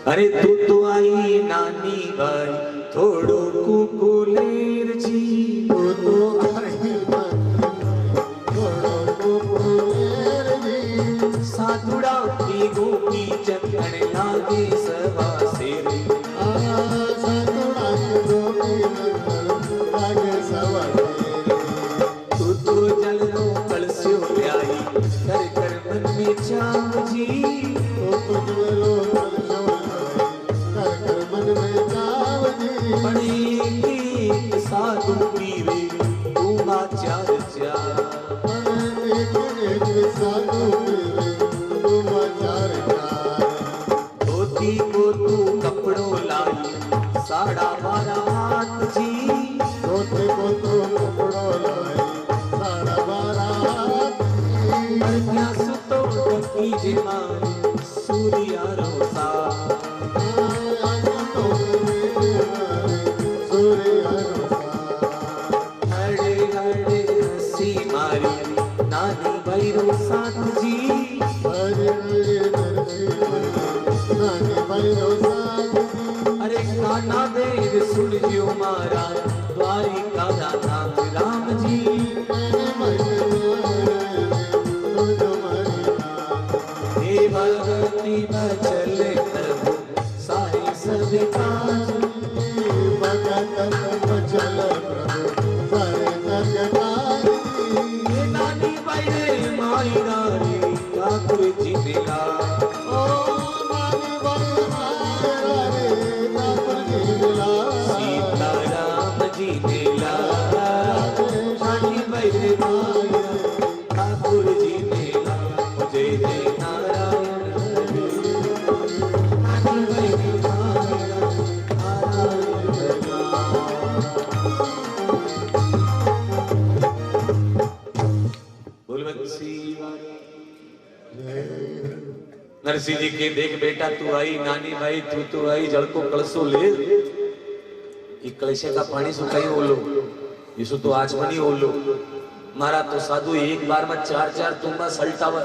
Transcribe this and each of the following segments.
अरे तू तो आई नानी भाई थोड़ो कुकुलेर जी, तू तो आई थोड़ो कुकुलेर जी। साधुड़ा की गोपी चंदन लागे सवा शेर, साधुड़ा की गोपी चंदन लागे सवा शेर। तू तो जल लो कलस्यो ल्याई कर कर मन में चाव जी, तू तो जल लो कलस्यो कर कर मन में चाव जी। बड़ी साधु पीवे तू माचार चार, साधु पीवे तू माचार चार। धोती को तू कपड़ों लाई साड़ा बारा हाथ जी, धोती को तू कपड़ों लाई साड़ा बारा हाथ जी। अरन्या सुतो टकी जिमारी सूर्या रोसा, हरे हरे हंसी मारी नानी भैरो साथ जी, हरे हरे नानी भैरो साथ जी। अरे काना देव सुन जियो मारा द्वारिका नाथ राम जी, हे भगवती बचल प्रभु सारे सब काज, भगत बचल प्रभु सारे जग काज। हे नानी भैरे माई रानी ठाकुर जी मिला, ओ नानी भैरे रे ठाकुर जी मिला। सीता राम जी मिला, नानी भैरे माई ठाकुर जी मिला, जय जय नारायण हरे, नानी भैरे माई नारायण नरसिंह जी के देख बेटा तू आई, नानी भाई तू तो आई, जल को कलशो ले, ये कलशे का पानी सुखाई ओलो, यीशु तो आचमनी ओलो, मारा तो साधु एक बार में चार चार तुम्बा सल्टावा,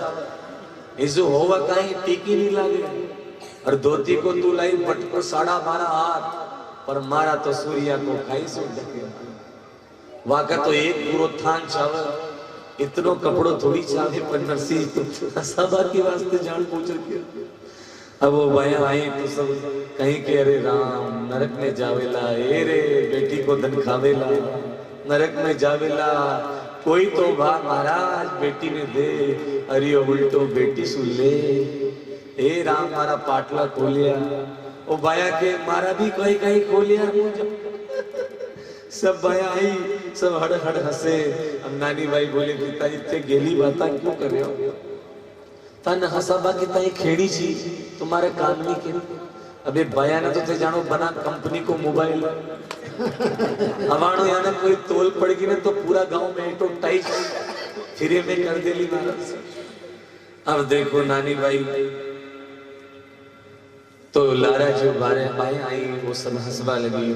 यीशु होवा कहीं टीकी नहीं लागे, और धोती को तू लाई बट को 12.5 हाथ, पर मारा तो सूर्या को खाई सो ढके, वाका तो एक पूरो थान चावल, इतनो कपड़ो थोड़ी चाहे पर नरसिंह तो सभा के वास्ते जान पूछ के, अब वो भैया आई तो सब कहीं के अरे राम नरक में जावेला, ए रे बेटी को धन खावेला, नरक में जावेला, कोई तो भा महाराज बेटी ने दे, अरे उल्टो बेटी सुन ले, ए राम मारा पाटला खोलिया, ओ भैया के मारा भी कहीं कहीं खोलिया, सब भैया आई सब हड़ हड़ हंसे, अब नानी भाई बोले पिता इतने गेली बाता क्यों कर रहे हो, तन हसाबा की ताई खेड़ी छी तुम्हारे काम नहीं के, अबे भैया ने तो थे जानो बना कंपनी को मोबाइल, हमारो यहाँ ना कोई तोल पड़ेगी ना तो पूरा गांव में तो टाइट फिरे में कर देली महाराज। अब देखो नानी भाई तो लारा जो बारे भाई आई वो सब हंसवा लगी,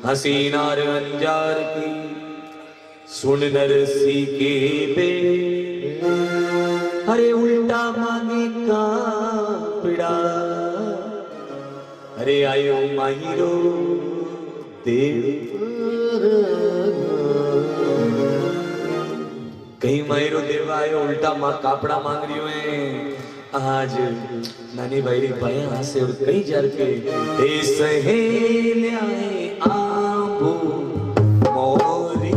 हसी नार अंजार की सुन नरसी के बे, अरे उल्टा मांगे का पिड़ा, अरे आयो माहिरो देव, कहीं माहिरो देव आयो उल्टा माँ कापड़ा मांग रही है, आज नानी भाई भैया से और कई जार के सहेलिया आंबू मोरी,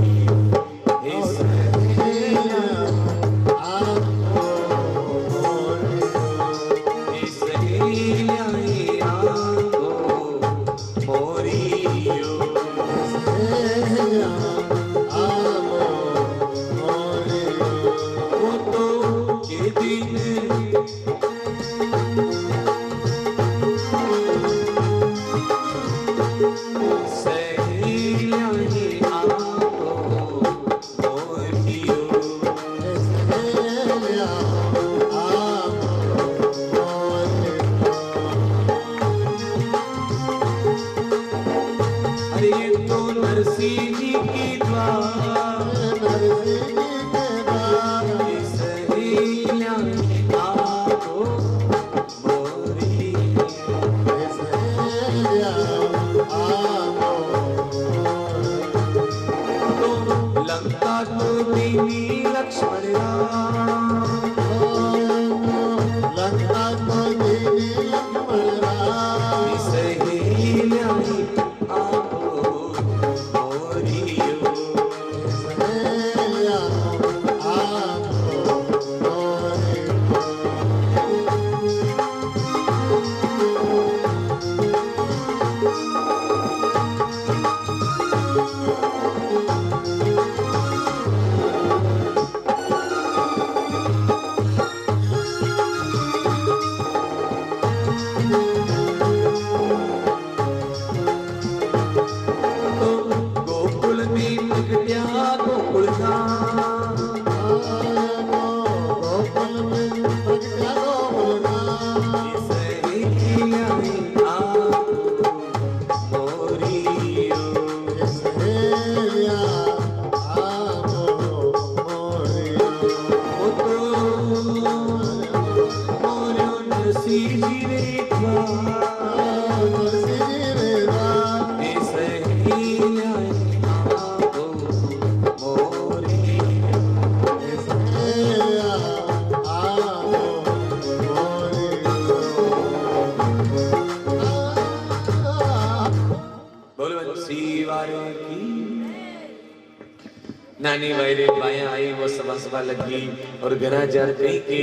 नानी वायरे बाया आई वो सवा सवा लगी और घरा जा कहीं के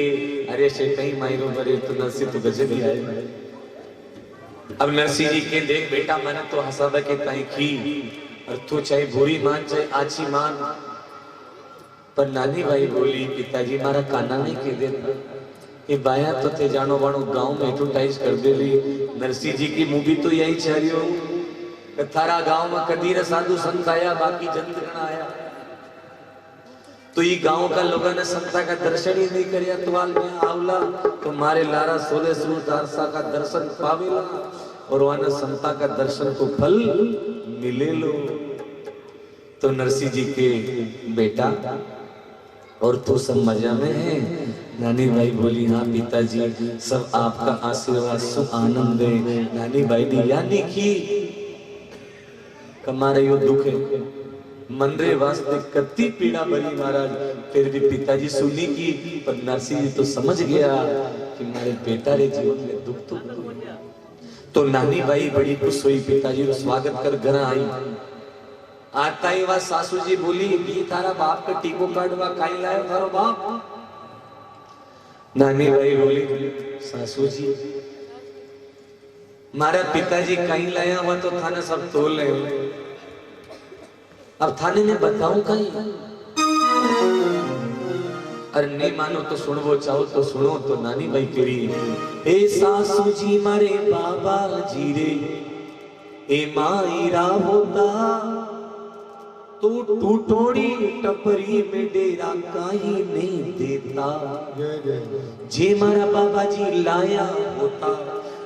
अरे से कहीं मायरो भरे तो नरसी तो गजब ही आए। अब नरसी जी के देख बेटा मैंने तो हसाबा के कहीं की और तू चाहे बुरी मान चाहे अच्छी मान, पर नानी भाई बोली पिताजी मारा काना नहीं के देना ये बाया तो थे जानो बानो गांव में एडवर्टाइज कर दे ली। नरसी जी की मूवी तो यही चाह रही हो थारा गांव में कदीर साधु संत आया बाकी जंतगण आया तो ये गांव का लोगों ने संता का दर्शन ही नहीं करिया तुवाल में आवला तो मारे लारा 16 सूरदारसा का दर्शन पावेला और वहां संता का दर्शन को फल मिले लो। तो नरसी जी के बेटा और तू सब मजा में है। नानी भाई बोली हाँ पिताजी सब आपका आशीर्वाद सुख आनंद है। नानी भाई ने यानी की कमारे यो दुख है मनरे वास्ते कति पीड़ा बनी महाराज, फिर भी पिताजी सुनी की पर नरसी जी तो समझ गया कि मेरे बेटा रे जीवन में दुख तो नानी भाई बड़ी खुश हुई पिताजी को स्वागत कर घर आई। आता ही वह सासू जी बोली ये तारा बाप का टीको काटवा काई लायो थारो बाप। नानी भाई बोली सासू जी मारा पिताजी कहीं लाया हुआ तो थाने सब तोल ले अब थाने में बताऊं कहीं अरे नहीं मानो तो सुनवो चाहो तो सुनो। तो नानी भाई करी ए सासू जी मारे बाबा जी रे ए मायरा होता तो टूटोड़ी टपरी में डेरा काई नहीं देता जे मारा बाबा जी लाया होता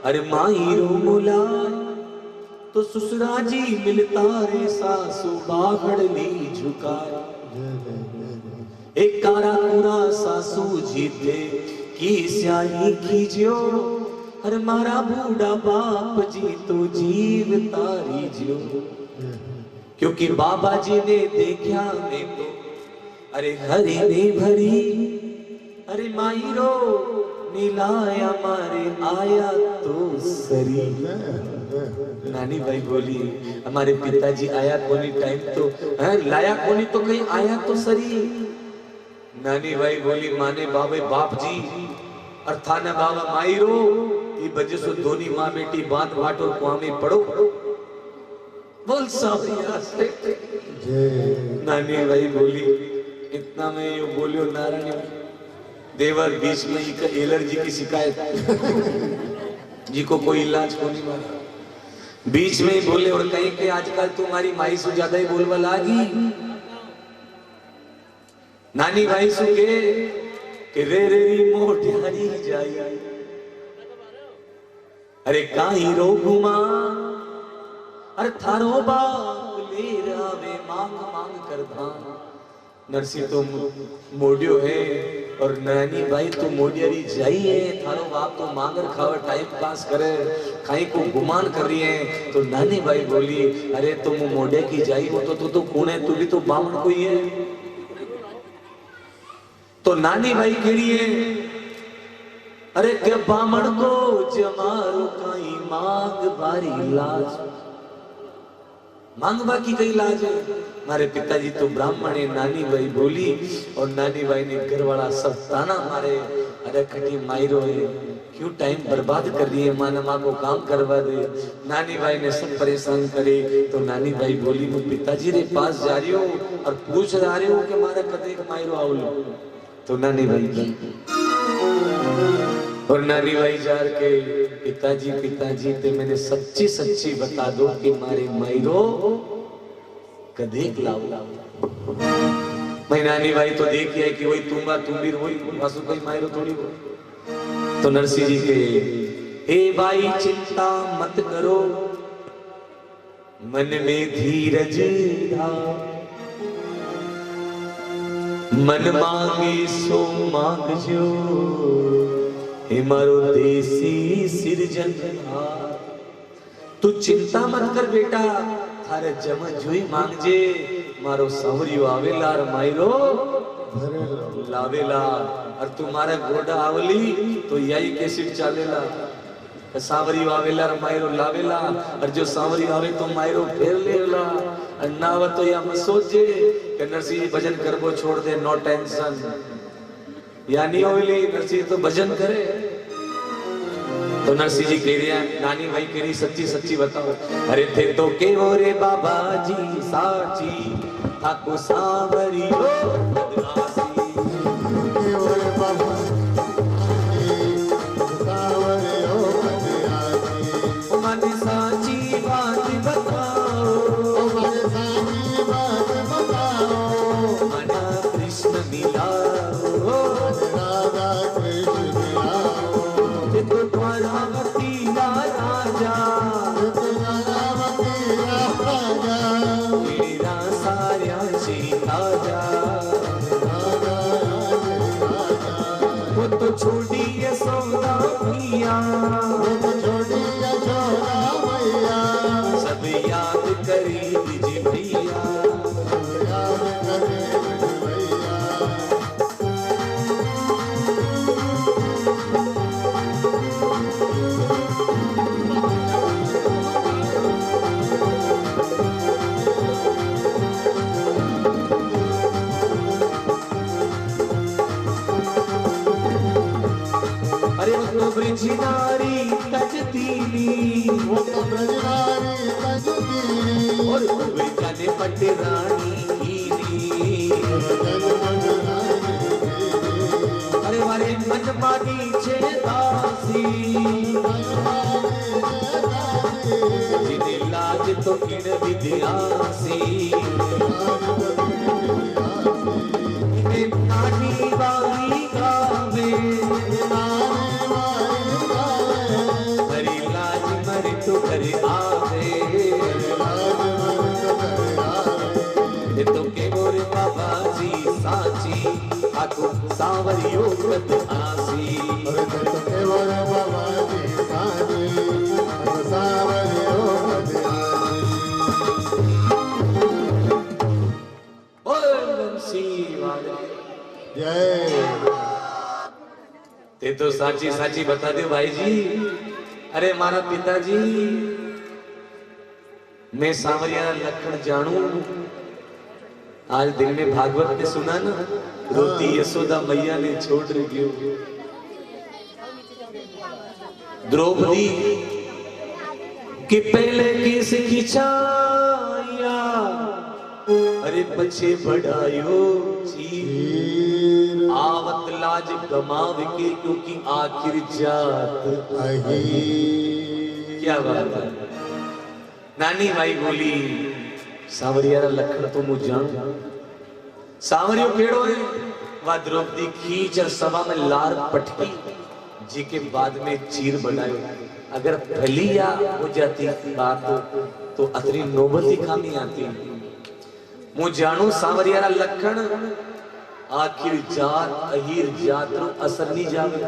अरे मायरो मुला तो ससुरा जी मिलता रे सासू बाहड़ ली झुकाए एक कारा पूरा सासू जी थे की स्याही खींचो अरे मारा बूढ़ा बाप जी तो जीव तारी जो क्योंकि बाबा जी ने देखा ने तो अरे हरी ने भरी अरे मायरो नीलाया मारे आया तो सरी। नानी भाई बोली हमारे पिताजी आया कोनी टाइम तो लाया कोनी तो कहीं आया तो सरी। नानी भाई बोली माने बाबे बाप जी और थाना बाबा मायरो ये बजे सो दोनी माँ बेटी बांध बाटो कुआं में पड़ो बोल सब नानी भाई बोली इतना मैं यो बोलियो नारायण देवर बीच में ही एलर्जी की शिकायत जी को कोई इलाज को नहीं मारा बीच में ही बोले और कहीं के आजकल तुम्हारी माई से ज्यादा ही बोलवा लागी। नानी भाई सुके कि रे रे मोटियारी जाई अरे काई रो घुमा अरे थारो बाप ले रावे मांग मांग कर धान। नरसी तो मोडियो है और नानी भाई तो मोडियारी जाइए थारो बाप तो मांगर खावे टाइम पास करे खाई को गुमान कर रही है। तो नानी भाई बोली अरे तुम तो मोडे की जाई हो तो कौन है तू भी तो बामण कोई है। तो नानी भाई कह रही है अरे के बामण को जमारू काई मांग बारी लाज मांगवा की कई लाज है। मारे पिताजी तो ब्राह्मण है। नानी भाई बोली और नानी भाई ने घर वाला सब ताना मारे अरे खटी मायरो है क्यों टाइम बर्बाद कर रही है माना माँ को काम करवा दे। नानी भाई ने सब परेशान करे। तो नानी भाई बोली मैं पिताजी रे पास जा रही हो और पूछ रहा रही हो कि मारा कदे मायरो आओ लो। तो नानी भाई और नानी भाई जार के पिताजी ते मैंने सच्ची सच्ची बता दो कि मारे मायरो कदेक लाओ। मैं नानी भाई तो देख है कि वही तुम्बा तुम्बीर वही वासु कोई मायरो थोड़ी हो। तो नरसी जी के हे भाई चिंता मत करो मन में धीरज मन मांगे सो मांगजो हे मारो देसी सिरजनहार तू चिंता मत कर बेटा थारे जम जुई मांगजे मारो सावरियो आवेला र मायरो लावेला और तुम्हारे गोडा आवली तो यही कैसेट चालेला सावरियो आवेला र मायरो लावेला और जो सावरियो आवे तो मायरो फेर लेला और ना आवे तो या मत सोचे कि नरसिंह जी भजन करबो छोड़ दे नो टेंशन या नहीं होली नरसिंह तो भजन करे तो नरसिंह जी कह रहे हैं नानी भाई कह रही सच्ची सच्ची बताओ अरे थे तो के वो रे बाबा जी साची थाको सावरियो बदनासी के ओरे बाबा सावरियो बदनासी ओ माने साची बात बताओ ओ माने साची बात बताओ मना कृष्ण मिलाओ राधा कृष्ण मिलाओ तो द्वारावती राजा तो राधावती राजा मेरा सारा सीता जा राजा राजा वो तो छोड़ी यशोदा मैया वो तो छोड़ी यशोदा मैया सब याद करी जी भैया याद करे भैया अरे वो तो ब्रजनारी तजतीनी वो तो ब्रजनारी तजदीनी और जाने पट रानी कीनी अरे वारे मन मानी छे दासी जिने लाज तो किण विद्यासी नानी वाली गावे हरी लाज मरे तो घर आवे ये तो के मोरे बाबा जी साची आको सावरियो व्रत आसी अरे तो केवल बाबा जी साजी सावरियो बदनासी ओम शिवाय जय ते तो साची साची बता दो भाई जी अरे मारा पिताजी मैं सांवरिया लखन जानू आज दिन में भागवत में सुना ना रोती यशोदा मैया ने छोड़ रही द्रौपदी कि पहले किस खिंचाया अरे पछे बढ़ायो चीर आवत लाज गमाव के क्योंकि आखिर जात अही क्या बात है नानी भाई बोली सांवरिया लखन तो मुझ जान सांवरियो केड़ो है वा द्रौपदी खींच और सभा में लार पटकी जी के बाद में चीर बनायो अगर फलिया हो जाती बात तो अतरी नौबती खामी आती मु जानू सांवरिया लखन आखिर जात अहीर जात रो असर नहीं जावे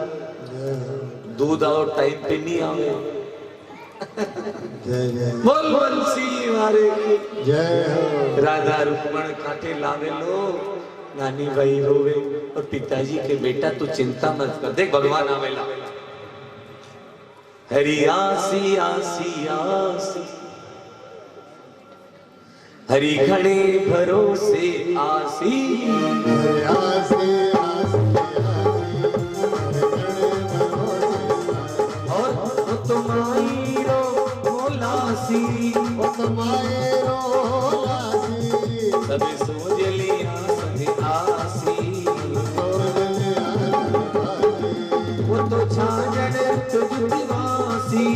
दूध आओ टाइम पे नहीं आवे जय जय बोल बंसी मारे जय हो राधा रुक्मण कांठे लावे लो नानी भाई रोवे और पिताजी के बेटा तू चिंता मत कर देख भगवान आवेला हरि आसी आसी आसी हरि घणे भरोसे आसी आसी आसी और तुम्हारी रो भोलासी मायरो लासी सबे सोच लिया सहे आसी वो तो छाजन तुझ दिवासी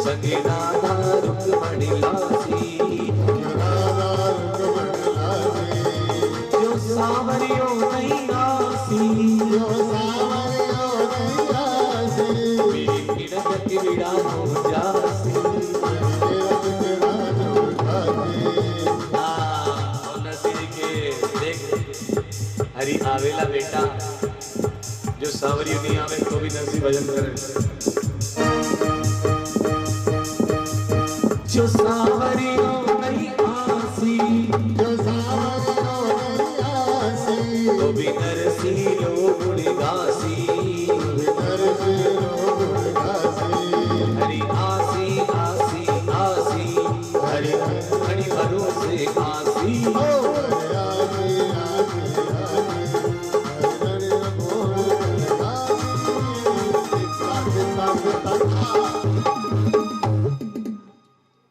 संगे राधा रुक्मणी लासी जो सावरियो नहीं आसी मेरी किड़क की विड़ा हो जासी नसीब के देख हरि आवेला बेटा जो सांवरियो नहीं आवे तो भी नरसी भजन करे। जो सांवरियो नहीं आसी, जो सांवरियो नहीं आसी, तो भी नरसी लोग गुण गासी। नरसी लोग गुण गासी। हरि आसी आसी आसी, हरि हरि भरोसे आसी।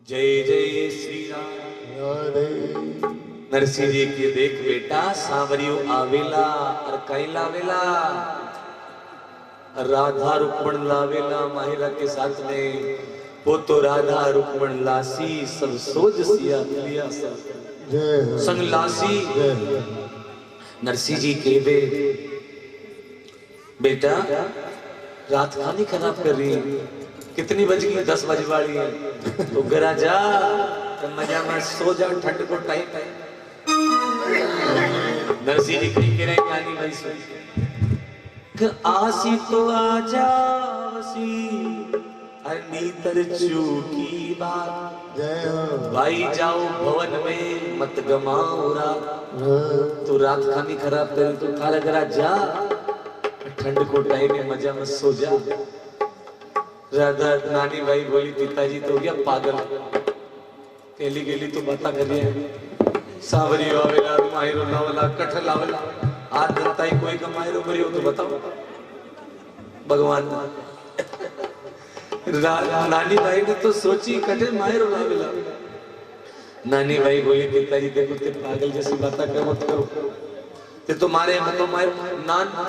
जय जय श्री राम। नरसिंह जी के देख बेटा सांवरियो आवेला और कई लावेला, राधा रुक्मण लावेला माहिरा के साथ में। वो तो राधा रुक्मण लासी सब सोज सिया लिया सब संग लासी। नरसिंह जी के बेटा रात खानी खराब कर रही है। कितनी बज गई? 10 बजे वाली है। तो गरा जा तो मजा में सो जा, ठंड को टाइम है। नरसिंह जी कहीं के रहे नानी भाई से आसी तो आजा वसी, नीतर चूकी बात। भाई जाओ भवन में मत गमाओ रात। तो रात खानी खराब करे तो थारा गरा जा, ठंड को टाइम में मजा में सो जा। राधा नानी भाई बोली पिताजी तो हो गया पागल, केली गेली तो बता करिए। सांवरियो आवेला माहिरो लावला कठल आवेला, आज जनता ही कोई का माहिरो करियो तो बताओ भगवान। नानी भाई ने तो सोची कठल माहिरो लावेला। नानी भाई बोली पिताजी देखो ते पागल जैसी बातें कर मत करो। ते तुम्हारे मतलब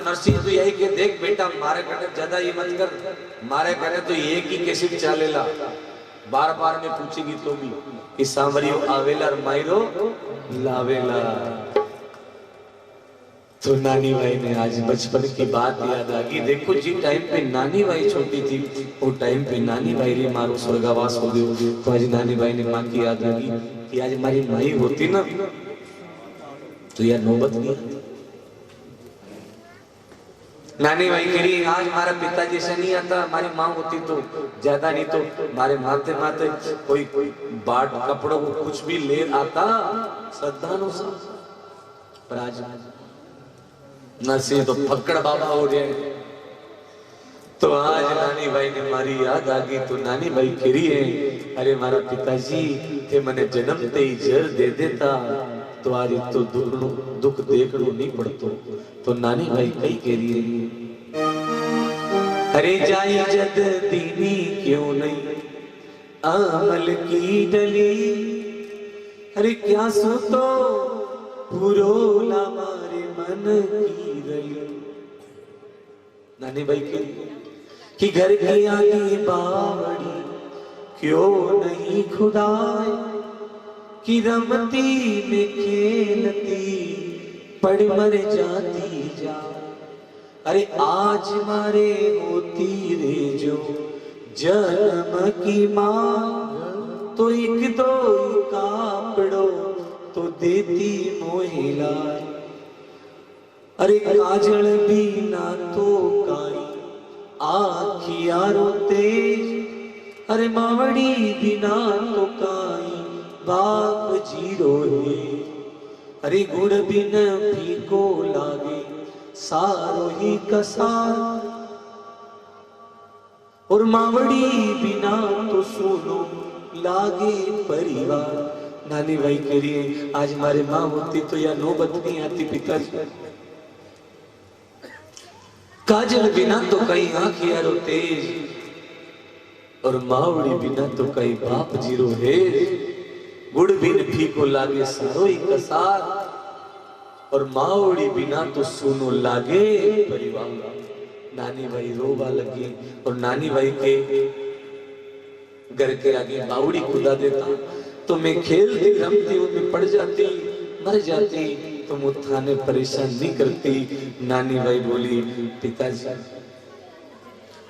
नरसिंह तो यही के देख बेटा मारे करे ज्यादा ये मत कर। मारे करे तो एक ही कैसे चालेला, बार बार में पूछेगी तो भी कि सांवरियो आवेला और मायरो लावेला। तो नानी भाई ने आज बचपन की बात याद आ गई। देखो जी टाइम पे नानी भाई छोटी थी, वो टाइम पे नानी भाई रे मारो स्वर्गवास हो गयो। तो आज नानी भाई ने माँ की याद आ गई कि आज हमारी माई होती ना तो यार नौबत नहीं आती। नानी भाई कह रही आज हमारा पिताजी से नहीं आता, हमारी माँ होती तो ज्यादा नहीं तो हमारे माथे माथे कोई बाट कपड़ों को कुछ भी ले आता श्रद्धानु से। पर आज नरसिंह तो फक्कड़ बाबा हो गए। तो आज नानी भाई ने मारी याद आ गई। तो नानी भाई कह रही है अरे हमारा पिताजी थे मैंने जन्मते ही जर दे देता तो आज तो दुख देखनो नहीं पड़तो। तो नानी भाई कई कह रही है अरे जाई जद दीनी क्यों नहीं अमल की डली। अरे क्या सोतो पुरोला मारे मन की रली। नानी भाई कह रही कि घर की आगे बावड़ी क्यों नहीं खुदाए कि रमती में खेलती पड़ मर जाती जा। अरे आज मारे होती रे जो जन्म की माँ तो एक दो कापड़ो तो देती मोहिला। अरे काजल भी ना तो काई आखिया रोते। अरे मावड़ी बिना तो काई बाप जीरो है। अरे गुड़ बिन फीको लागे सारो ही कसार। और मावड़ी बिना तो सुनो लागे परिवार। नानी भाई कह रही है आज हमारे माँ होती तो या नौबत नहीं आती पिताजी। काजल बिना तो कहीं आंखियां रोते और मावड़ी बिना तो कहीं बाप जीरो है। गुड़ बिन फीको लागे सारो ही कसार और मावड़ी बिना तो सुनो लागे परिवार। नानी भाई रोवा लगी और नानी भाई के घर के आगे बावड़ी खुदा देता तो मैं खेलती रमती उनमें पड़ जाती मर जाती तो मुथाने परेशान नहीं करती। नानी भाई बोली पिताजी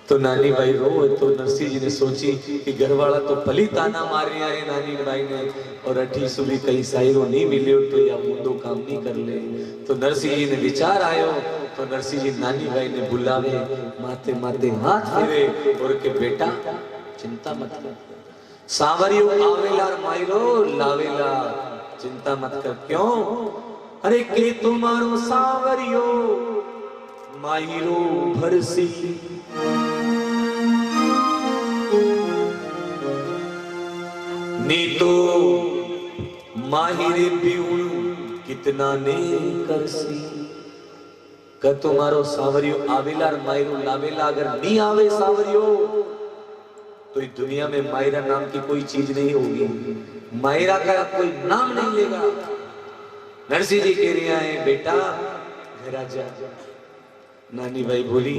तो नानी भाई रो तो नरसिंह जी ने सोची कि घर वाला तो भली ताना मार रहा है नानी भाई ने और अठी सुबह कई साइरो नहीं मिले तो या मुंडो काम नहीं कर ले। तो नरसिंह जी ने विचार आयो तो नरसिंह जी नानी भाई ने बुलावे माथे माथे हाथ फेरे और के बेटा चिंता मत कर सांवरियो आवेला मायरो लावेला चिंता मत कर। क्यों? अरे के तुम्हारो सांवरियो मायरो भरसी नी तो माहिर ब्यूण कितना ने करसी का तुम्हारो सावरियो आवेला मायरो लावेला अगर नहीं आवे सावरियो तो इस दुनिया में मायरा नाम की कोई चीज नहीं होगी, मायरा का कोई नाम नहीं लेगा। नरसिंह जी कह रहे हैं बेटा घर आजा। नानी भाई बोली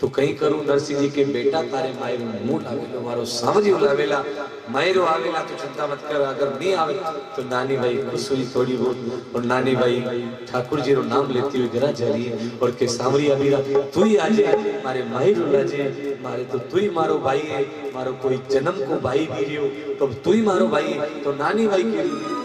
तो कहीं करूं नरसिंह जी के बेटा तारे मायरो मुंह लावेलो मारो सावरियो लावेला मायरो आवेला तो चिंता मत कर अगर नहीं आवे तो नानी भाई खुश हुई थोड़ी बहुत और नानी भाई ठाकुर जी रो नाम लेती हुई घर जा रही है और के सावरिया बीरा तू ही आजे मारे मायरो लाजे मारे तो तू ही मारो भाई है मारो कोई जन्म को भाई भी रियो तो तू ही मारो भाई है। तो नानी भाई के लिए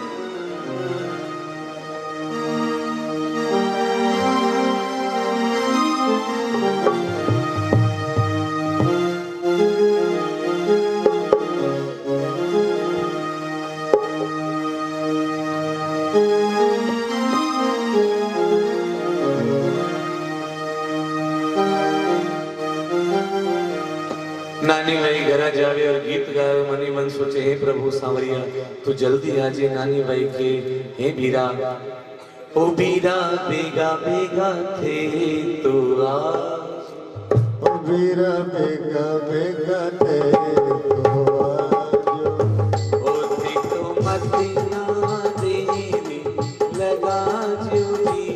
नानी भाई घर जावे और गीत गावे मनी मन सोचे हे प्रभु सांवरिया तू जल्दी आजे नानी भाई के हे बीरा ओ बीरा बेगा बेगा थे तू आ ओ बीरा बेगा बेगा थे तो आजो ओ थे तो मदीना देवी लगा जुली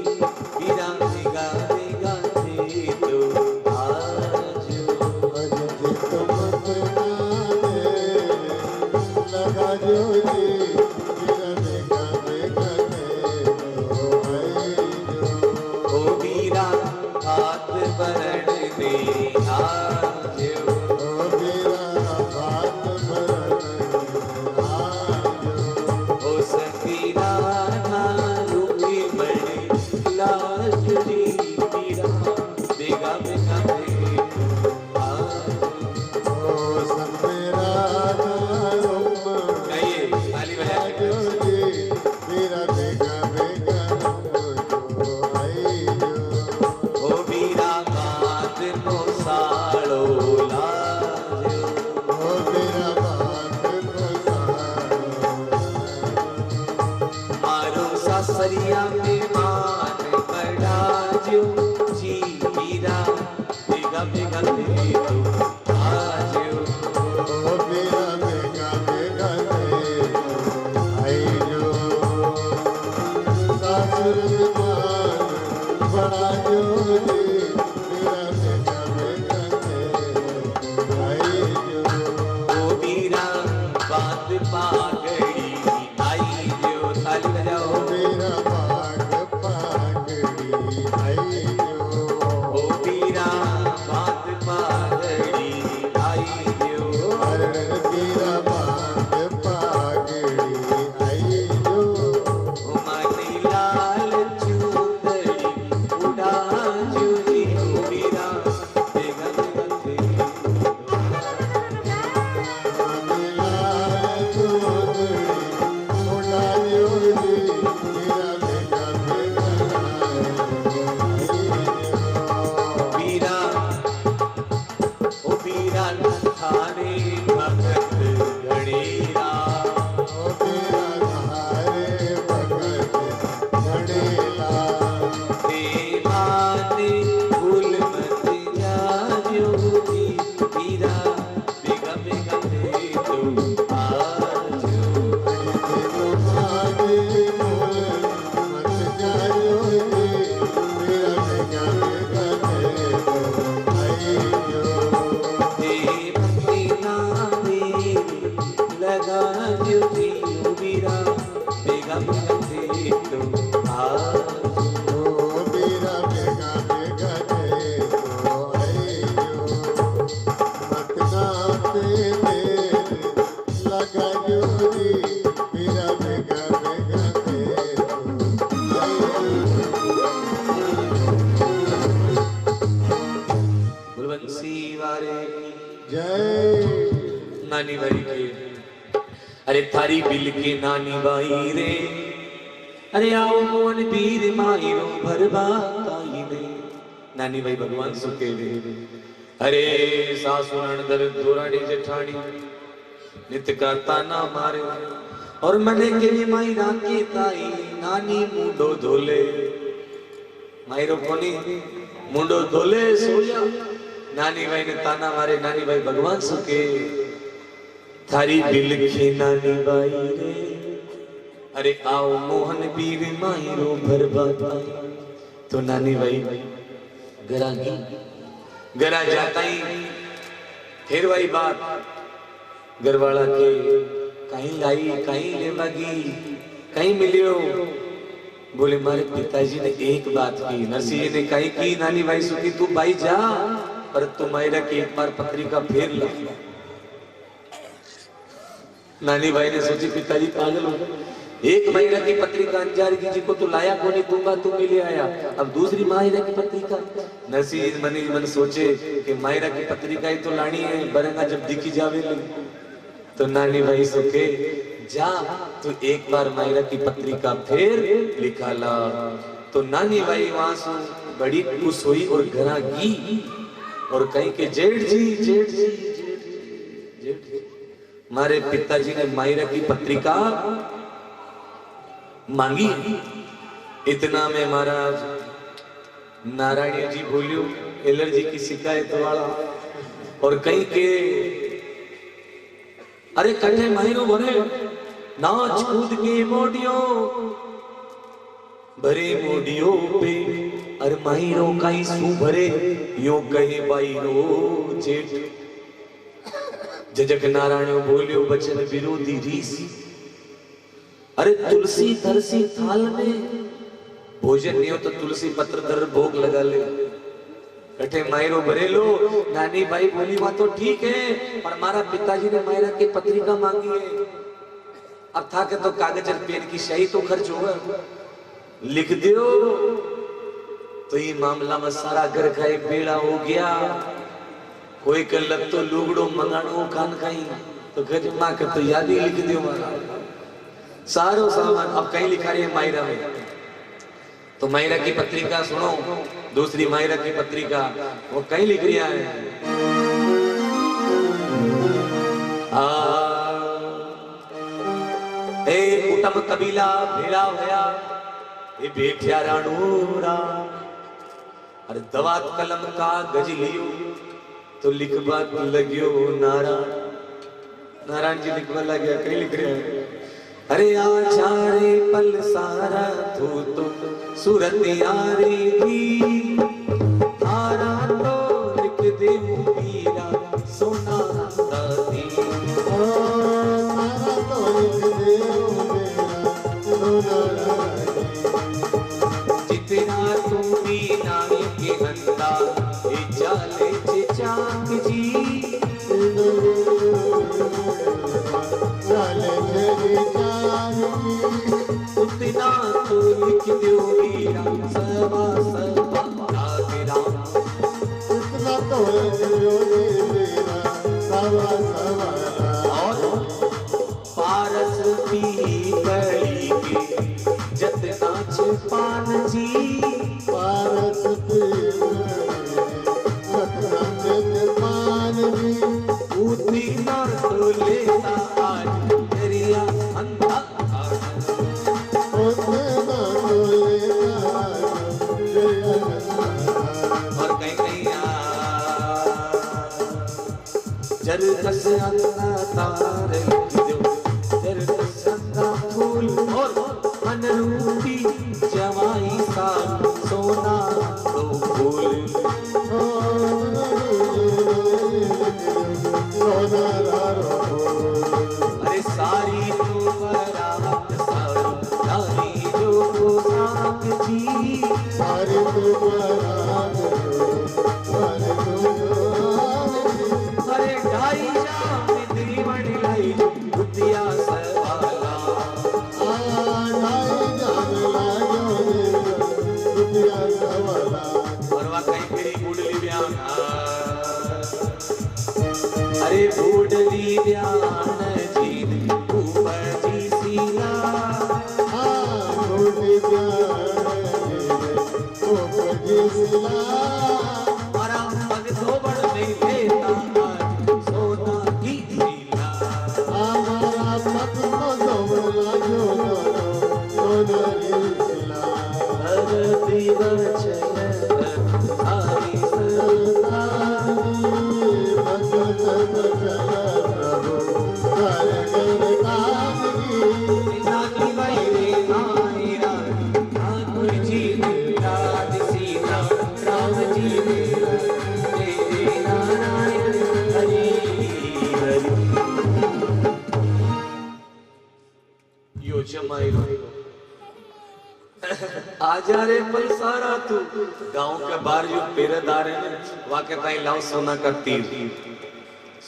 बीरा बेगा बेगा थे तू लगा जो जी बीरा बेगा बेगा थे तो आजो ओ बीरा हाथ बरन दे आजो ओ बीरा बात दे लगा जोरी मेरा बेगा बेगा बलवंशी वारे जय नानी भाई के अरे थारी बिल के नानी भाई रे अरे आओ मोहन पीर मायरो भरवा ताई ने नानी भाई भगवान सुखे रे अरे सासु नंदर दोराड़ी जेठानी नित का ताना मारे और मने के माई राके ताई नानी मुंडो धोले मायरो कोनी मुंडो धोले सोया नानी भाई ने ताना मारे नानी भाई भगवान सुखे थारी बिल की नानी भाई रे अरे आओ मोहन पीर मायरो भरवा तो नानी भाई गरा जाता ही फिर वही बात घरवाला के कहीं लाई कहीं ले मागी कहीं मिलियो बोले मारे पिताजी ने एक बात की नरसिंह जी ने कही की नानी भाई सुखी तू भाई जा पर तू मायरा की एक बार पत्रिका फेर ला नानी भाई ने सोची पिताजी पागल हो गए एक मायरा की पत्रिका अंजारी जी को तो लाया को नहीं दूंगा तू मिले आया अब दूसरी मायरा की पत्रिका नरसिंह मन ही मन सोचे कि मायरा की पत्रिका ही तो लानी है बरंगा जब दिखी जावे लगी तो नानी भाई सुखे जा तू एक बार मायरा की पत्रिका फिर लिखा ला तो नानी भाई वहां से बड़ी खुश हुई और घरा गी और कहीं के जेठ जी मारे पिताजी ने मायरा की पत्रिका मांगी इतना में महाराज नारायण जी बोलियो एलर्जी की शिकायत वाला और कहीं के अरे कटे मायरो भरे नाच कूद के मोडियो भरे मोडियो पे अरे मायरो काई सू भरे यो कहे बाईरो जेठ जजक नारायण बोलियो बचन विरोधी रीस अरे तुलसी धरसी थाल में भोजन नहीं हो तो तुलसी पत्र धर भोग लगा ले कटे मायरो भरे लो नानी भाई बोली वहां तो ठीक है पर हमारा पिताजी ने मायरा की पत्रिका मांगी है अब था के तो कागज और पेन की सही तो खर्च होगा लिख दियो तो ये मामला में सारा घर का एक बेड़ा हो गया कोई कलक तो लुगड़ो मंगाणो कान खाई तो गज मां के तो याद ही लिख दियो मारा सारो सामान अब कहीं लिखा रही है मायरा में तो मायरा की पत्रिका सुनो दूसरी मायरा की पत्रिका वो कहीं लिख रही है ए कुटुंब कबीला भेड़ा होया ए बेठिया राणूरा अरे दवात कलम का गज लियो तो लिखवा लगियो नारायण जी लिखवा लगे कहीं लिख रहे हैं अरे आचारे पल सारा तू तो सूरत यारी भी तारा तो लिख दे मीरा सोना दादी तारा तो लिख दे मेरा सोना जितना तू भी नाई के हंदा ए चाले चाक जी उतना तो लिख दो मीरा सवा सवा तेरा उतना तो लिख दो मेरा सवा सवा और पारस पी गई के जतना छपान जी पारस पी जतना छपान जी उतना तो लेता आज दरिया अंधा और कहीं कहीं जर कस अंधा तार लिख दो जर कस अंधा फूल और अनरूपी जवाई सा सोना दो फूल अरे सारी तो बरात सारी जो साथ जी सारी तो बरात अरे आई जा बिंदी वड़ी लाई रुपया सवाला और वा कहीं फिरी बुडली ब्यान अरे बुडली ब्यान जी ऊपर जी सीला मारा पग धोबड़ नहीं लेता सोना की सीला धरती बचन सारी नानी भाई रे नानी रानी ठाकुर जी राज सीता राम जी रे नारायण हरि हरि यो जमाई आजा रे पलसारा तू गांव के बाहर जो पेरेदार है वाके ताई लाओ सोना का तीर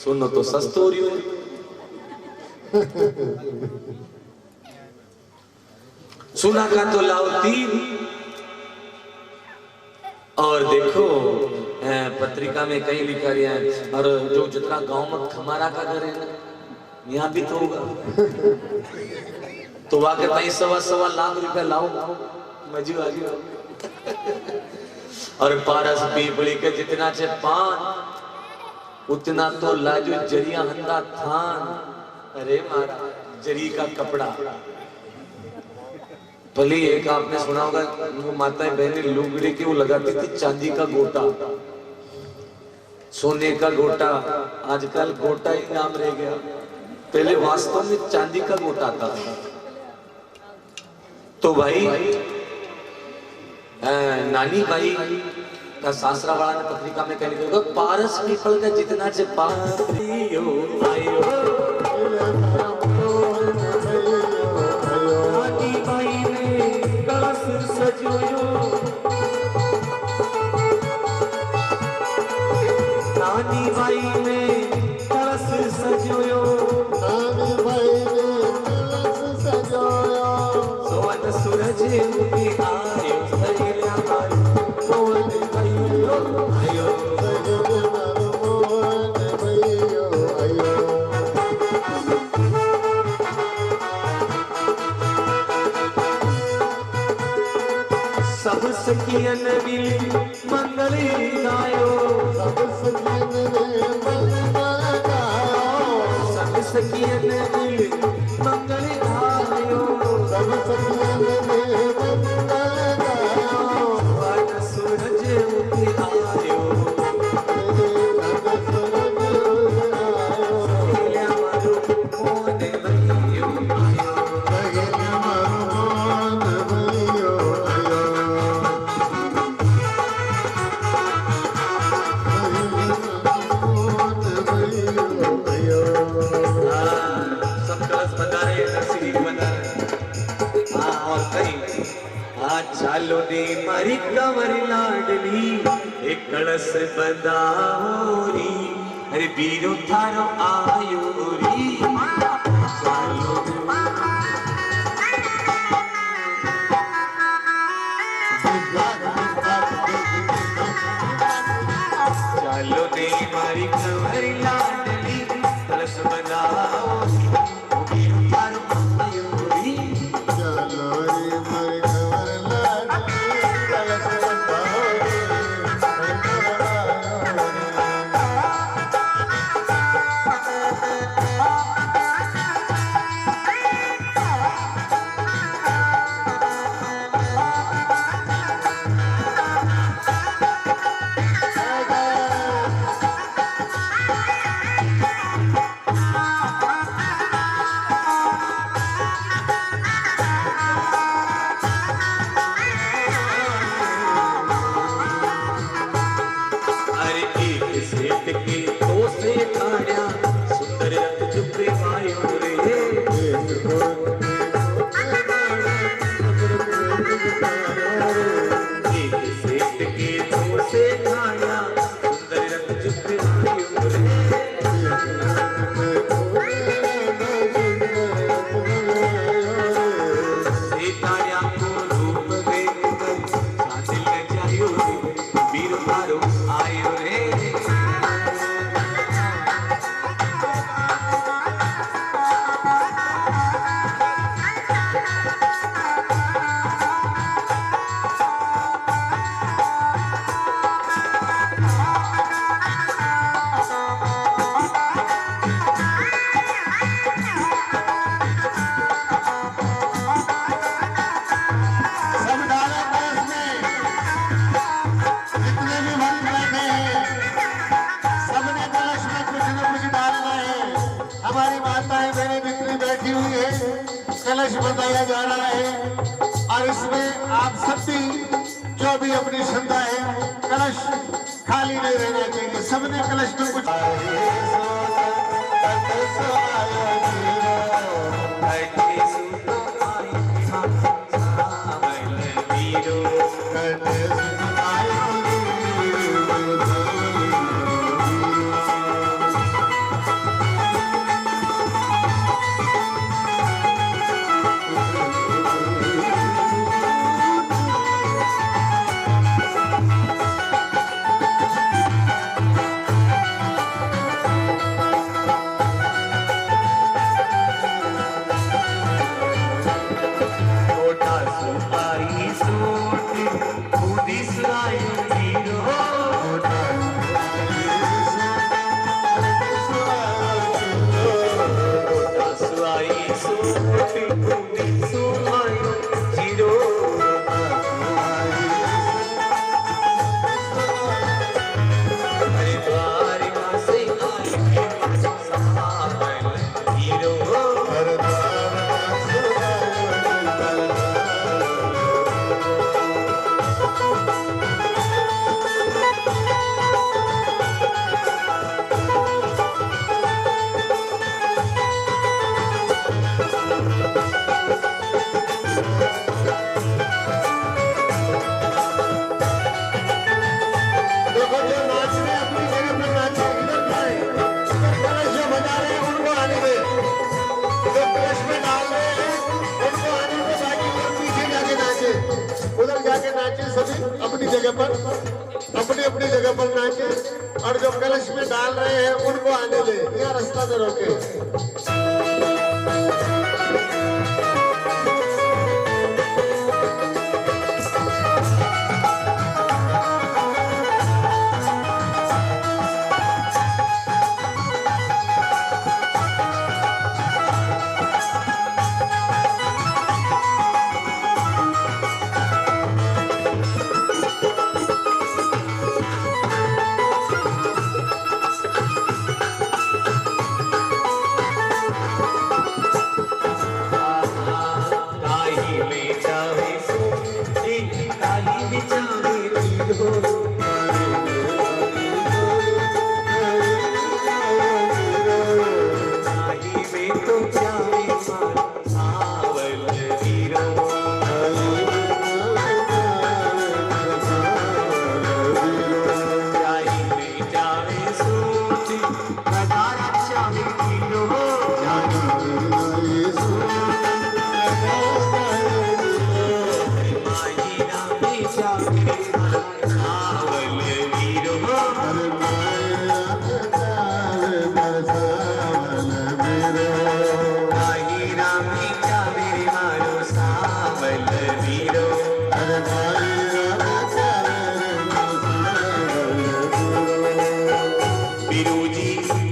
सुनो तो सस्तो हो रही सोना का तो लाओ तीर और देखो पत्रिका में कहीं लिखा गया है और जो जितना गांव मत खमारा का घर है ना यहाँ भी तो होगा तो वाके ताई 1.25 लाख रुपया लाओ मजी आजी और पारस पीपली के जितना चे पान उतना तो लाजो जरिया हंदा थान अरे मारा जरी का कपड़ा भले एक आपने सुना होगा वो माताएं बहनें लुगड़ी की वो लगाती थी चांदी का गोटा सोने का गोटा आजकल गोटा ही नाम रह गया पहले वास्तव में चांदी का गोटा था तो भाई नानी भाई का सासरा वाला ने पत्रिका में कहने को पारस पीपल का जितना से पारियो आयो नानी भाई ने कलश सजोयो नानी भाई ने कलश सजोयो सोन सूरज उगी आयो सहेलिया मारी मोहन भैयो आयो सब सखियन मिली मंगली गायो सब सखियन मिली मंगली गायो सूरज उगी आयो सहेलिया मारो मोहन भैयो चालो ने मारी कंवर लाडली एक कलश बंदाओरी अरे बीरो थारो आयोरी चालो चालो ने मारी कंवर लाडली कलश बंदाओरी बीरो थारो आयोरी माताएं बहनें जितनी बैठी हुई है, कलश बताया जा रहा है और इसमें आप सब भी जो भी अपनी श्रद्धा है, कलश खाली नहीं रहना चाहिए। सबने कलश में कुछ अपनी अपनी जगह पर नाचे और जो कलश में डाल रहे हैं उनको आने दे, या रास्ता में रोके।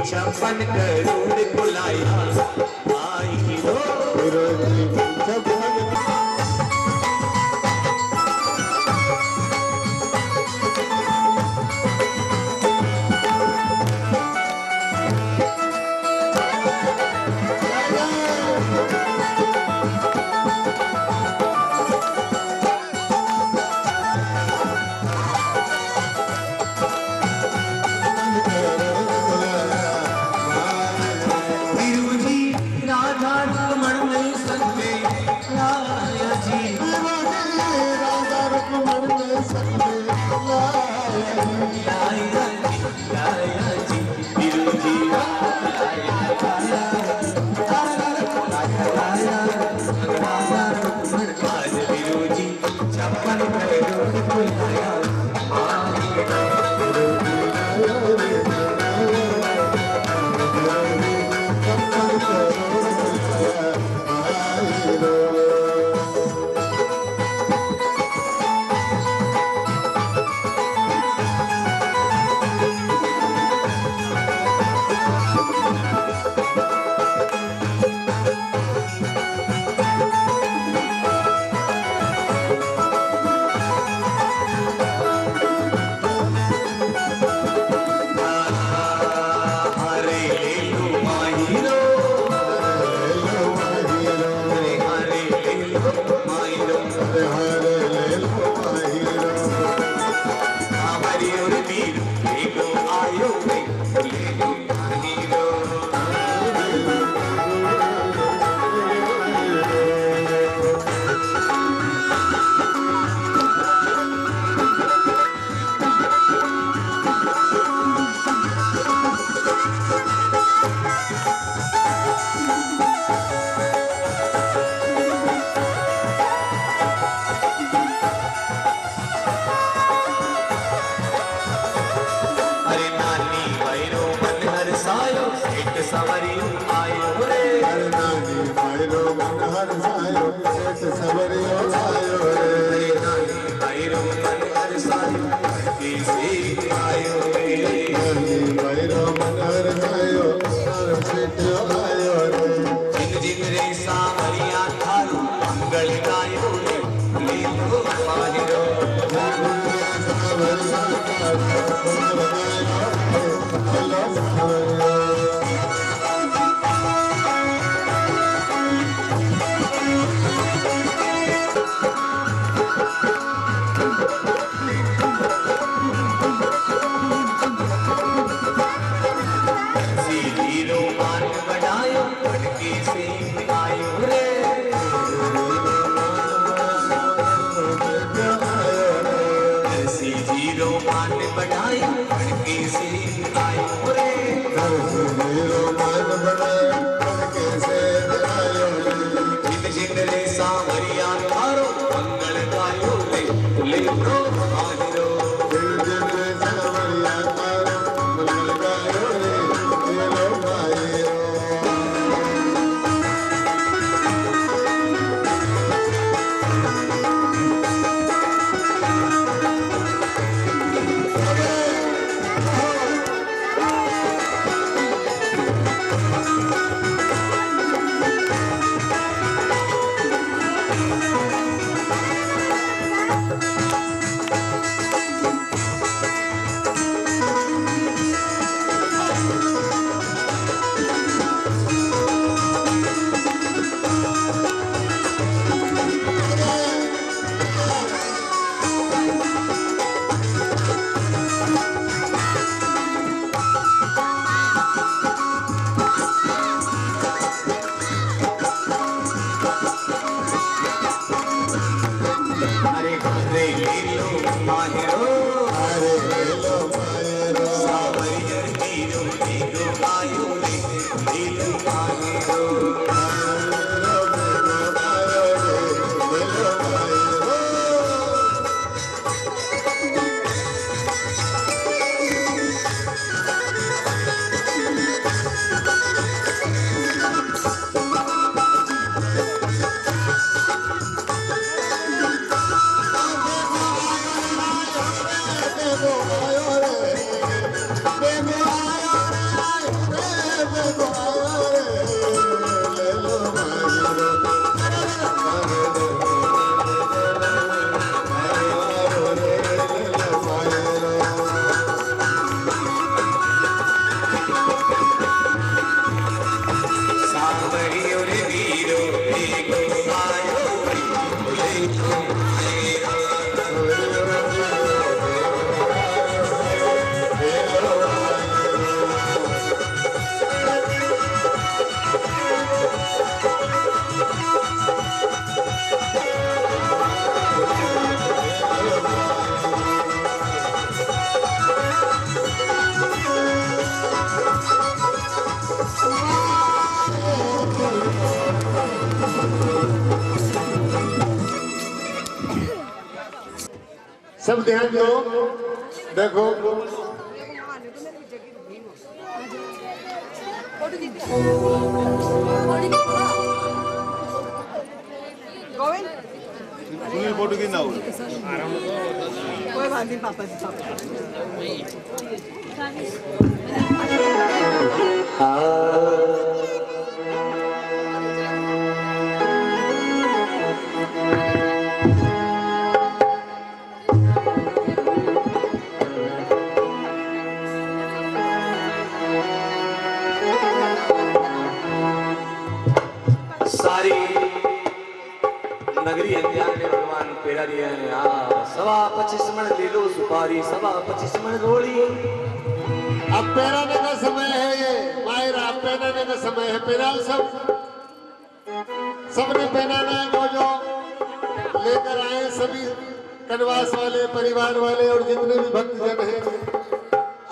छप्पन करोड़ बुलाया आई हो सवरियो आयो रे नानी मायरो मन हर सायो सेठ सवरियो आयो रे नानी मायरो मन हर सायो की से आयो रे नानी मायरो मन हर सायो सेठ आयो रे जिन जिन रे सावरिया थारू मंगल गायो रे लीलो माहिरो हीरो मान बनायो पटकी से आयो रे ऐसी हीरो मान बनायो पटकी से आयो रे हीरो मान बनायो पटकी से आयो रे जिन जिन रे सावरिया थारो मंगल गायो रे ले लो माहिरो सब ध्यान दो, देखो फोटो की ना कोई बात नहीं पापा जी सारी नगरी अंजार ने भगवान पेड़ा दिया है। हाँ 25 मन ले लो सुपारी 25 मन रोड़ी। अब पेराने का समय है, ये मायरा पहनाने का समय है। पेरा सबने पहनाना है। वो जो लेकर आए सभी कनवास वाले परिवार वाले और जितने भी भक्तजन हैं,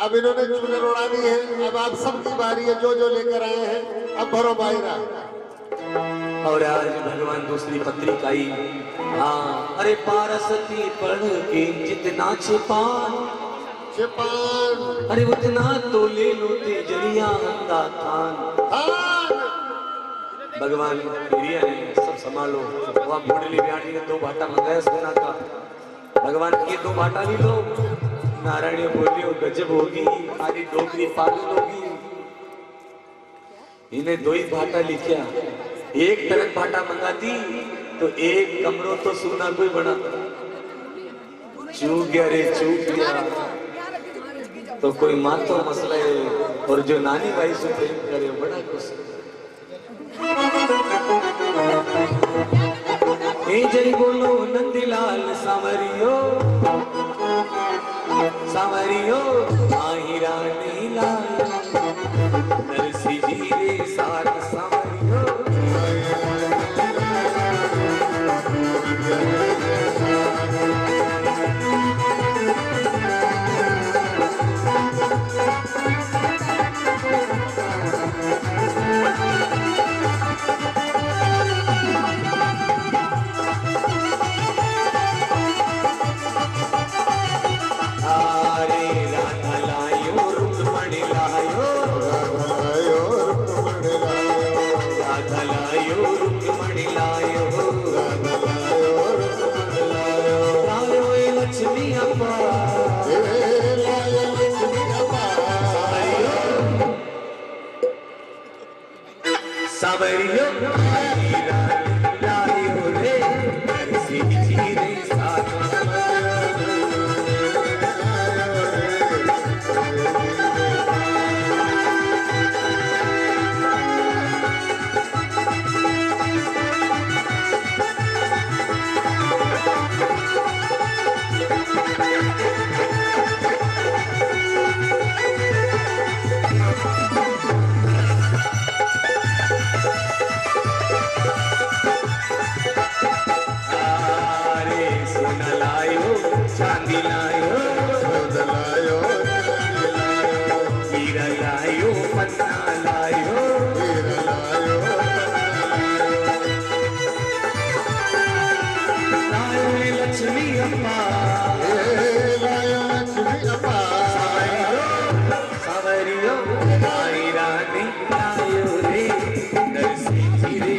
अब इन्होंने चूड़े उड़ा दी है। अब आप सबकी बारी है, जो जो लेकर आए हैं अब भरो मायरा। और आज भगवान दूसरी पत्रिका आई। हाँ अरे पारसती पढ़ के जितना छिपान पान अरे उतना तो ले लो तेजरिया अंधा थान। भगवान प्रिय है, सब संभालो। वहाँ बुढ़ली ब्याणी ने 2 भाटा मंगाया सोना का। भगवान ये 2 भाटा नहीं लो, नारायणी बोलियो गजब होगी, आरी डोगरी पागल होगी। इन्हें 2 ही भाटा लिखा, एक तरफ भाटा मंगाती तो एक कमरों तो सोना कोई बनाता। चूक गया रे चूक गया तो कोई मातो मसला है। और जो नानी भाई से प्रेम करे बड़ा खुश। जय बोलो नंदीलाल सांवरियो सांवरियो माही रानी लाल नरसी जी रे साथ सांवरियो। सांवरियो लायो रे नरसी जी रे साथ। चांदी लायो लायो हीरा लायो पन्ना लायो लायो लक्ष्मी अम्मा लायो लक्ष्मी अम्मा। सांवरियो माई रानी लायो रे नरसी जी रे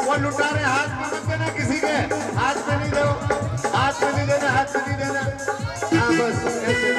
वो लुटारे हाथ में मत देना, किसी के हाथ में नहीं दो, हाथ में नहीं देना, हाथ में नहीं देना। हाँ बस ऐसे।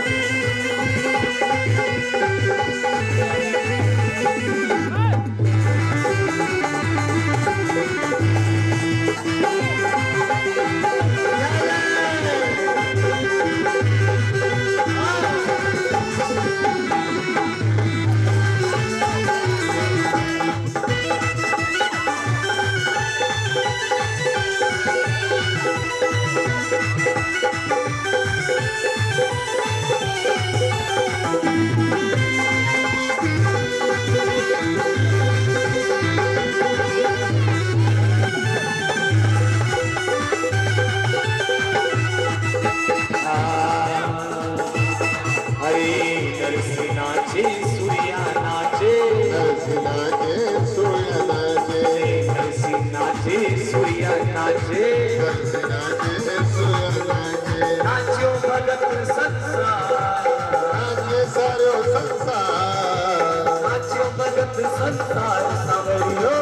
नाचो भगत संसार सांवरियो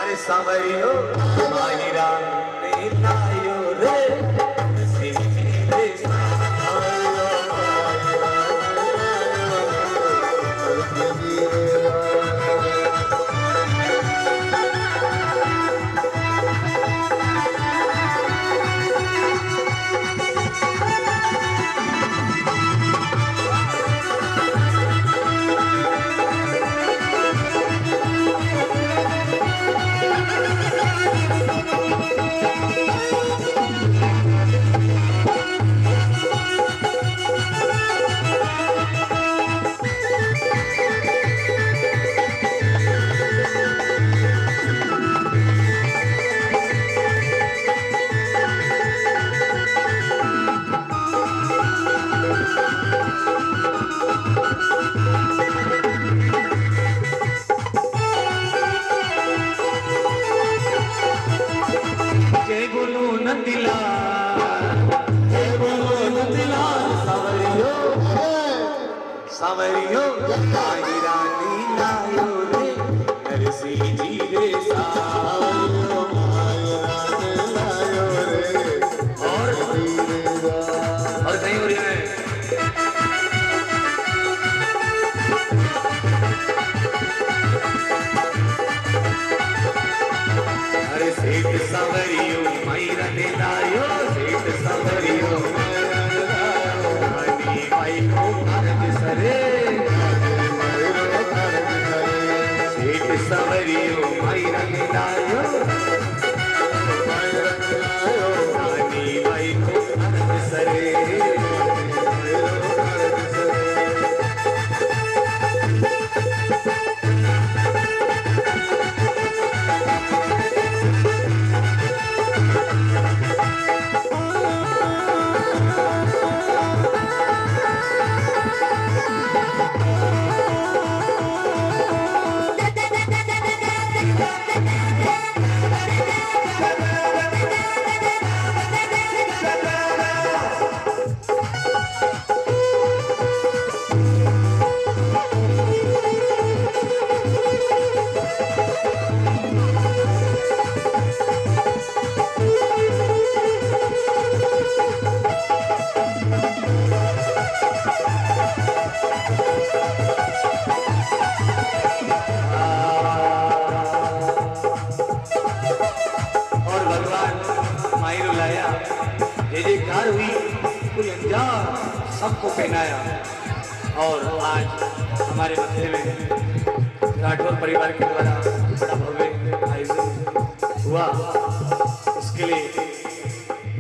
अरे सांवरियो माही रानी लायो रे नरसी जी रे सावरियो माई रानी लायो रे नरसिंह जी रे सावरियो माई रानी लायो रे। और कहीं हो रही है अरे सेठ सावरियो माई रानी लायो सेठ सावरियो रानी माई को कारज सरे सेठ सावरियो माई रानी लायो रानी माई को कारज सरे। जयकार हुई कोई अंजार सबको पहनाया और आज हमारे मध्य में राठौर परिवार के द्वारा बड़ा भव्य आयोजन हुआ। इसके लिए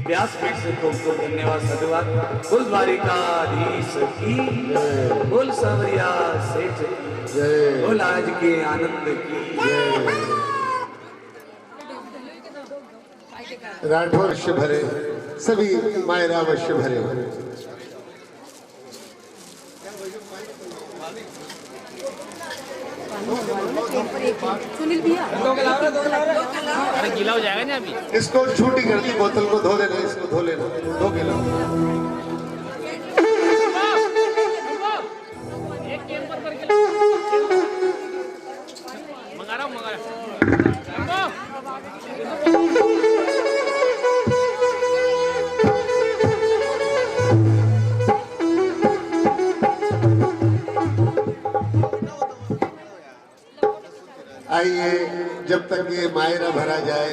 व्यासपीठ से खूब खूब धन्यवाद साधुवाद। बोल द्वारिकाधीश की बोल सावरिया सेठ की बोल आज के आनंद की राठौर अवश्य भरे सभी मायरा अवश्य भरे। सुनील भैया गीला हो जाएगा ना अभी। इसको छूटी कर दी बोतल को धो लेना इसको धो लेना 2 किलो। मंगा रहा हूँ आइए जब तक ये मायरा भरा जाए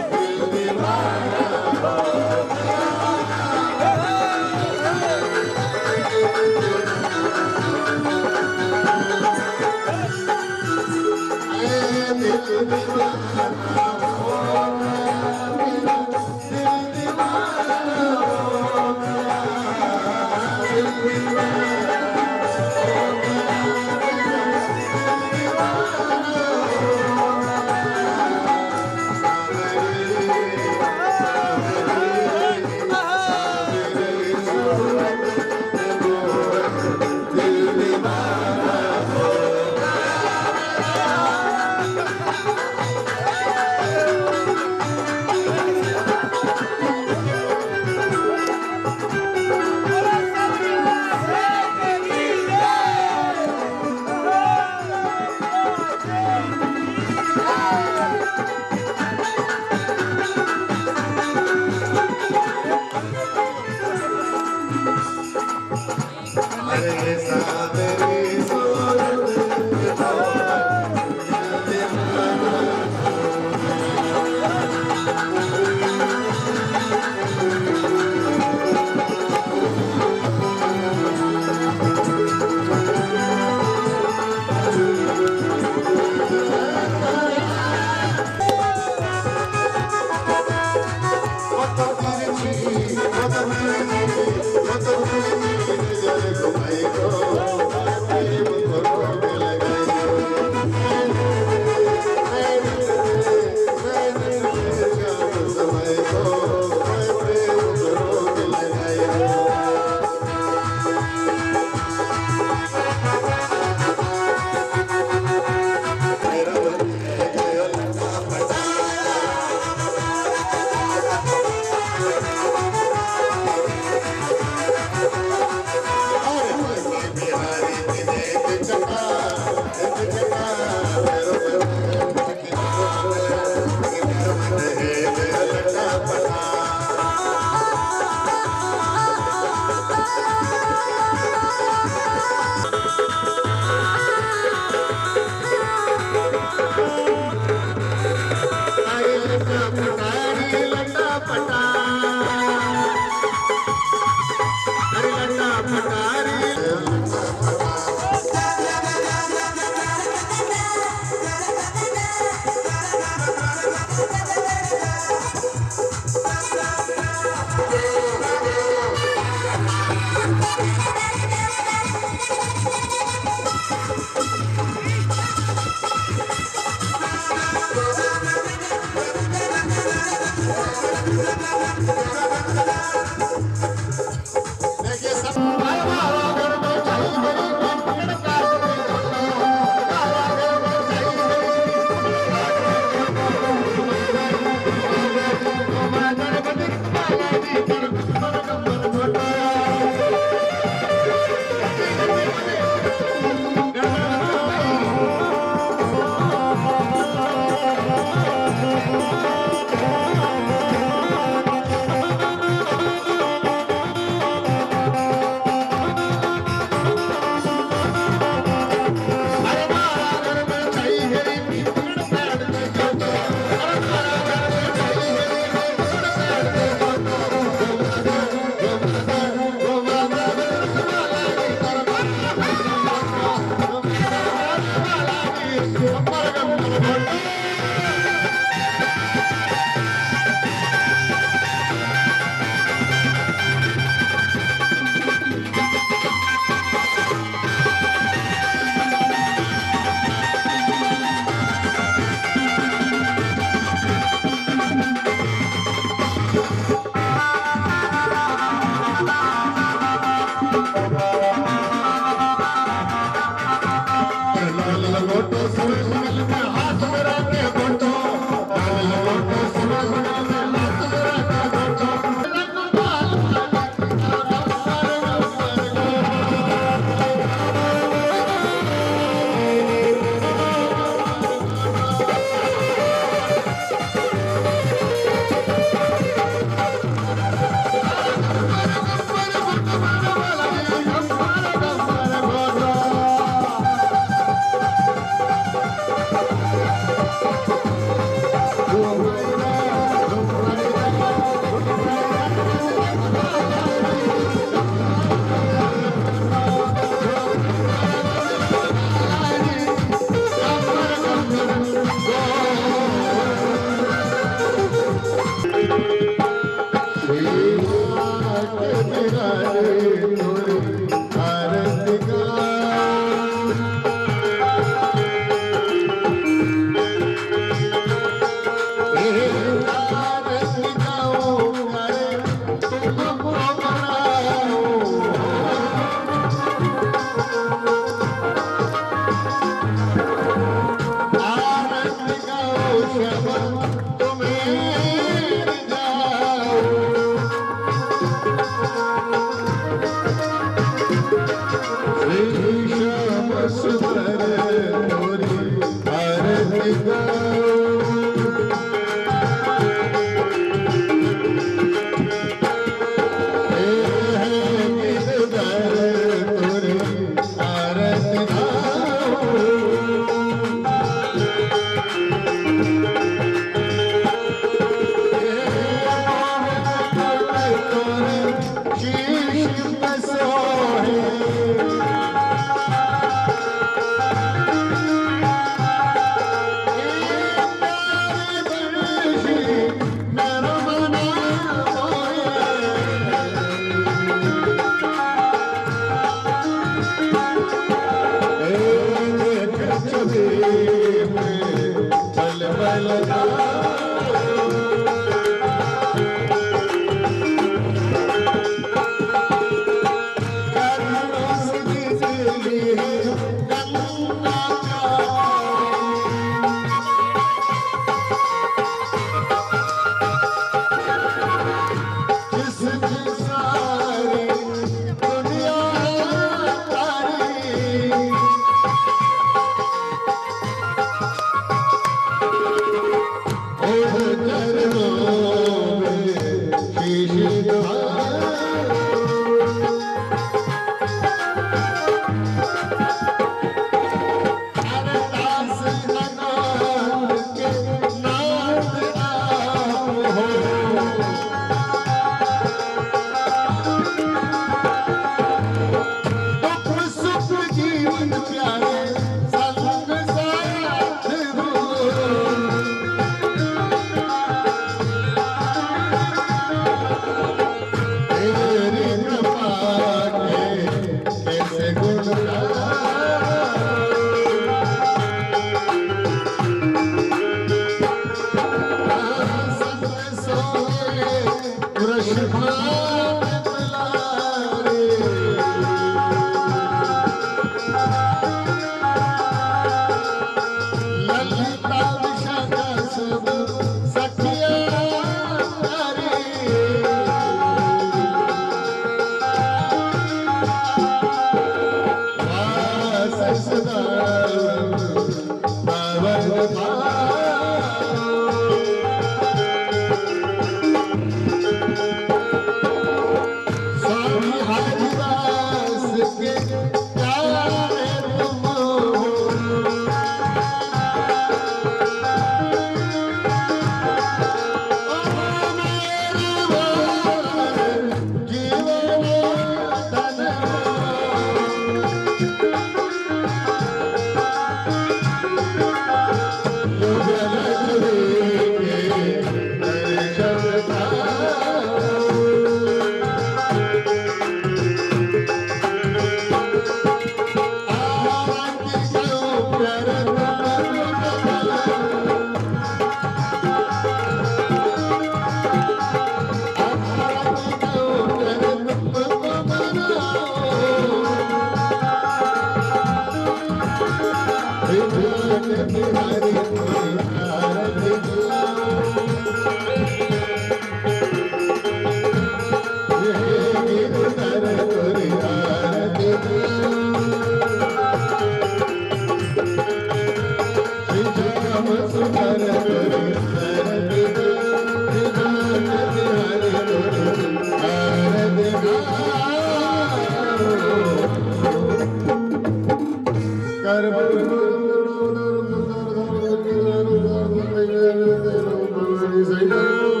जैनब